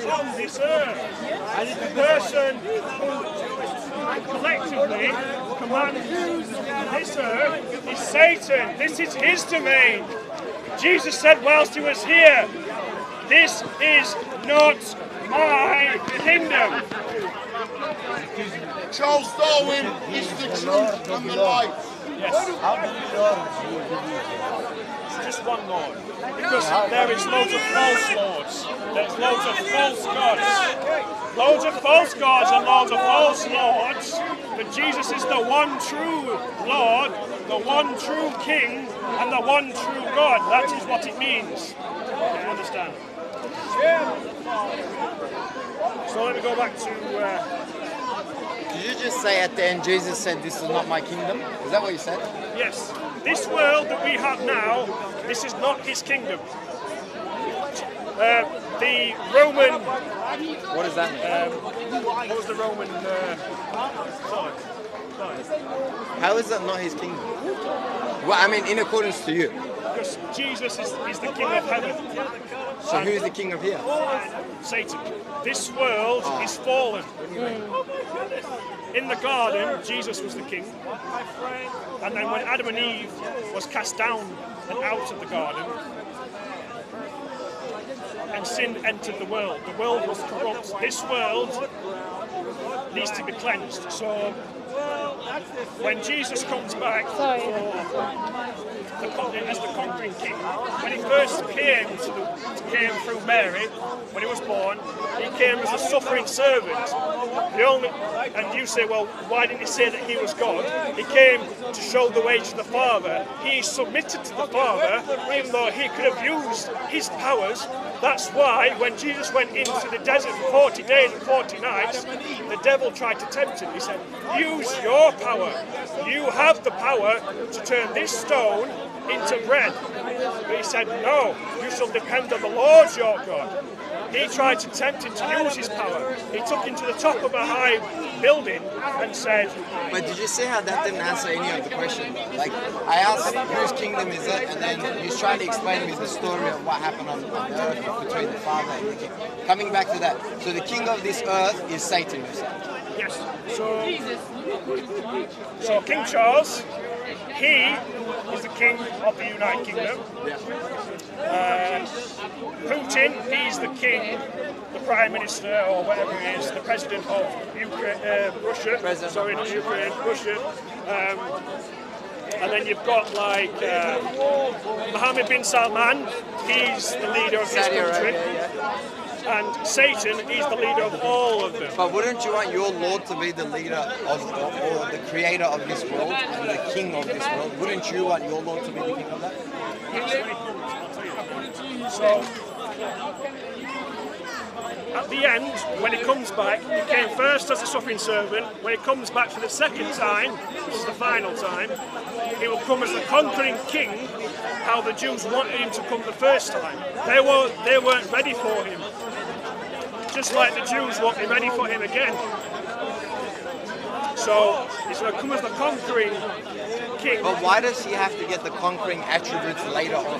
not on this earth. And the person who collectively commands this earth is Satan. This is his domain. Jesus said whilst he was here, this is not my kingdom. Charles Darwin is the truth and the light. Yes. It's just one Lord. Because there is loads of false lords. There's loads of false gods. Loads of false gods and loads of false lords. But Jesus is the one true Lord, the one true King, and the one true God. That is what it means. You understand? So let me go back to... Did you just say at the end, Jesus said, "This is not my kingdom"? Is that what you said? Yes. This world that we have now, this is not his kingdom. The Roman... What does that mean? What was the Roman... Sorry. How is that not his kingdom? Well, I mean, in accordance to you. Because Jesus is the King of heaven. So who's the king of here? Satan. This world is fallen. In the garden, Jesus was the king. And then when Adam and Eve was cast down and out of the garden, and sin entered the world was corrupt. This world needs to be cleansed. So when Jesus comes back as the conquering king, when he first came through Mary, when he was born, he came as a suffering servant. And you say, well, why didn't he say that he was God? He came to show the way to the Father. He submitted to the Father, even though he could have used his powers. That's why when Jesus went into the desert for 40 days and 40 nights, the devil tried to tempt him. He said, use your power. You have the power to turn this stone into bread. But he said, no, you shall depend on the Lord your God. He tried to tempt him to use his power. He took him to the top of a high building and said... But did you see how that didn't answer any of the question? Like, I asked whose kingdom is it, and then he's trying to explain to me the story of what happened on earth between the Father and the King. Coming back to that, so the king of this earth is Satan, you said? Yes. So King Charles, he is the king of the United Kingdom. Putin, he's the king, the prime minister, or whatever he is, the president of Russia. Sorry, not Ukraine, Russia. And then you've got like Mohammed bin Salman, he's the leader of this country. And Satan is the leader of all of them. But wouldn't you want your Lord to be the leader of, or the creator of this world and the king of this world? Wouldn't you want your Lord to be the king of that? So, at the end, when he comes back, he came first as a suffering servant. When he comes back for the second time, which is the final time, he will come as the conquering king, how the Jews wanted him to come the first time. They weren't ready for him. Just like the Jews won't be ready for him again. So he's going to come as the conquering king. But why does he have to get the conquering attributes later on?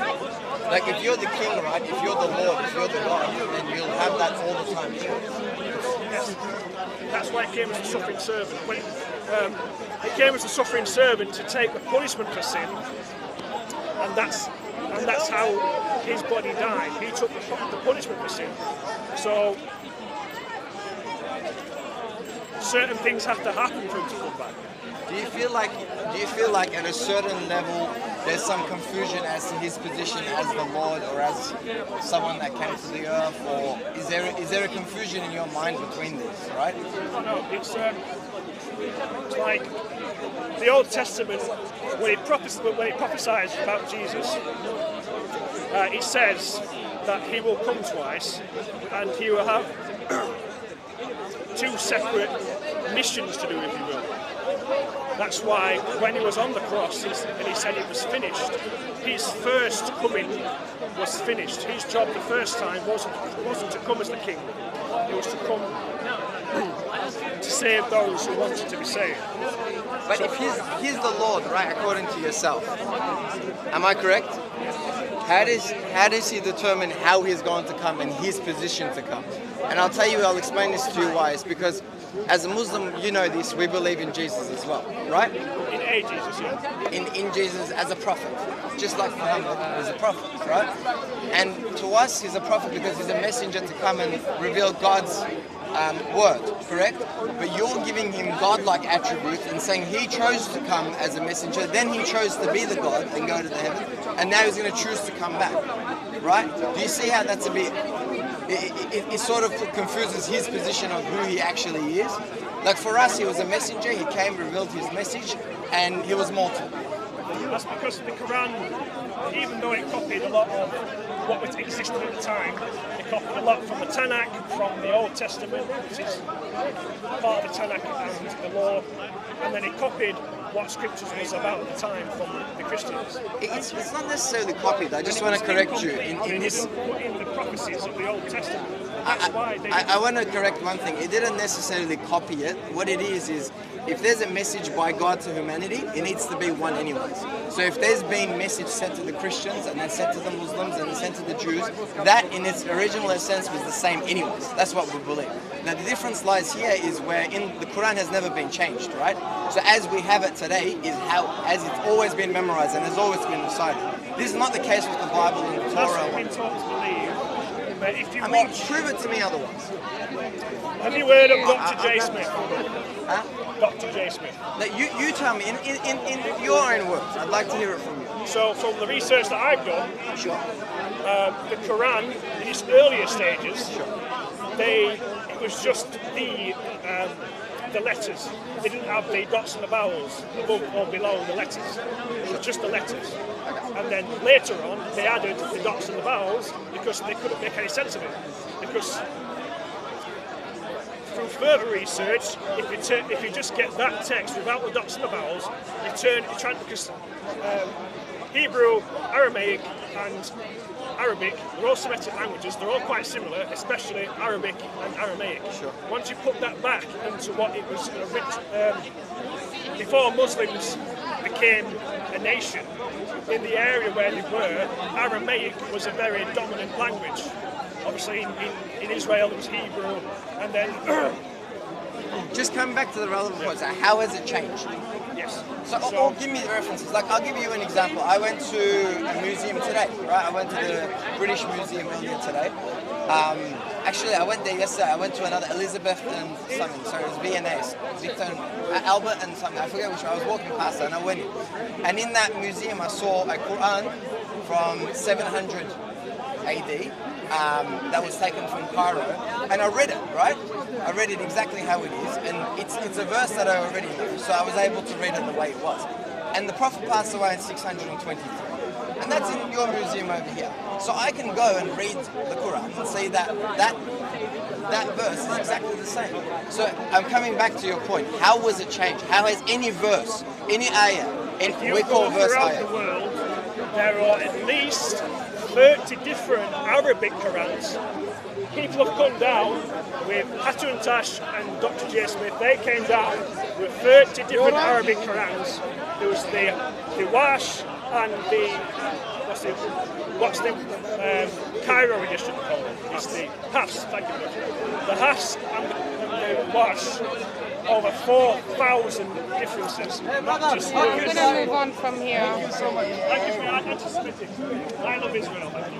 Like if you're the king, right? If you're the Lord, if you're the God, then you'll have that all the time. Yes. That's why he came as a suffering servant. When he came as a suffering servant to take the punishment for sin, and that's how his body died. He took the punishment for sin. So certain things have to happen for him to come back. Do you feel like at a certain level there's some confusion as to his position as the Lord or as someone that came to the earth, or is there a confusion in your mind between these, right? No, it's like the Old Testament when it prophesies about Jesus. It says that he will come twice and he will have two separate missions to do, if you will. That's why when he was on the cross and he said it was finished, his first coming was finished. His job the first time wasn't to come as the king. It was to come to save those who wanted to be saved. But if he's the Lord, right, according to yourself, am I correct? How does he determine how he's going to come and his position to come? And I'll explain this to you why. It's because as a Muslim, you know this, we believe in Jesus as well, right? In a Jesus, yeah. In Jesus as a prophet, just like Muhammad was a prophet, right? And to us, he's a prophet because he's a messenger to come and reveal God's word, correct? But you're giving him godlike attributes and saying he chose to come as a messenger, then he chose to be the God and go to the heaven, and now he's going to choose to come back, right? Do you see how that's a bit... It sort of confuses his position of who he actually is. Like for us, he was a messenger, he came, revealed his message, and he was mortal. That's because the Quran, even though it copied a lot of what was existing at the time, it copied a lot from the Tanakh, from the Old Testament, which is part of the Tanakh and the law, and then it copied what scriptures was about at the time from the Christians. It's not necessarily copied. I just want to correct you. In the prophecies of the Old Testament. That's why I want to correct one thing. It didn't necessarily copy it. What it is if there's a message by God to humanity, it needs to be one anyways. So if there's been message sent to the Christians and then sent to the Muslims and then sent to the Jews, that in its original essence was the same anyways. That's what we believe. Now the difference lies here is where in the Quran has never been changed, right? So as we have it today is as it's always been memorized and has always been recited. This is not the case with the Bible and the Torah. That's what we've been taught to believe. But if you prove it to me otherwise. Have you heard of Dr. J. Smith? Huh? Dr. J. Smith. Now, you tell me, in your own words, I'd like to hear it from you. So from the research that I've done, sure. The Quran, in its earlier stages, it was just the letters. They didn't have the dots and the vowels above or below the letters. It was just the letters. And then later on, they added the dots and the vowels because they couldn't make any sense of it. Because through further research, if you just get that text without the dots and the vowels, because Hebrew, Aramaic, and Arabic, they're all Semitic languages, they're all quite similar, especially Arabic and Aramaic. Sure. Once you put that back into what it was before Muslims became a nation, in the area where they were, Aramaic was a very dominant language. Obviously in Israel it was Hebrew, and then... Just coming back to the relevant points, how has it changed? Yes. So give me the references. Like, I'll give you an example. I went to a museum today, right? I went to the British Museum earlier today. Actually, I went there yesterday. I went to another Elizabeth and something. So it was V&S, Victor Albert and something. I forget which one. I was walking past it and I went in. And in that museum, I saw a Quran from 700 AD. That was taken from Cairo, and I read it, right? I read it exactly how it is, and it's a verse that I already know, so I was able to read it the way it was. And the Prophet passed away in 623, and that's in your museum over here. So I can go and read the Quran and see that verse is exactly the same. So I'm coming back to your point. How was it changed? How has any verse, any ayah, we call verse ayah? The world, there are at least 30 different Arabic Qurans. People have come down with Hatun Tash and Dr. J. Smith. They came down with 30 different Arabic Qurans. There was the Wash and the what's the Cairo edition called? It's the Hafs. Thank you. The Hafs and the Wash. Over 4,000 differences. Not just I'm going to move on from here. Thank you so much. Thank you for your anti-Semitic. I love Israel. Thank you.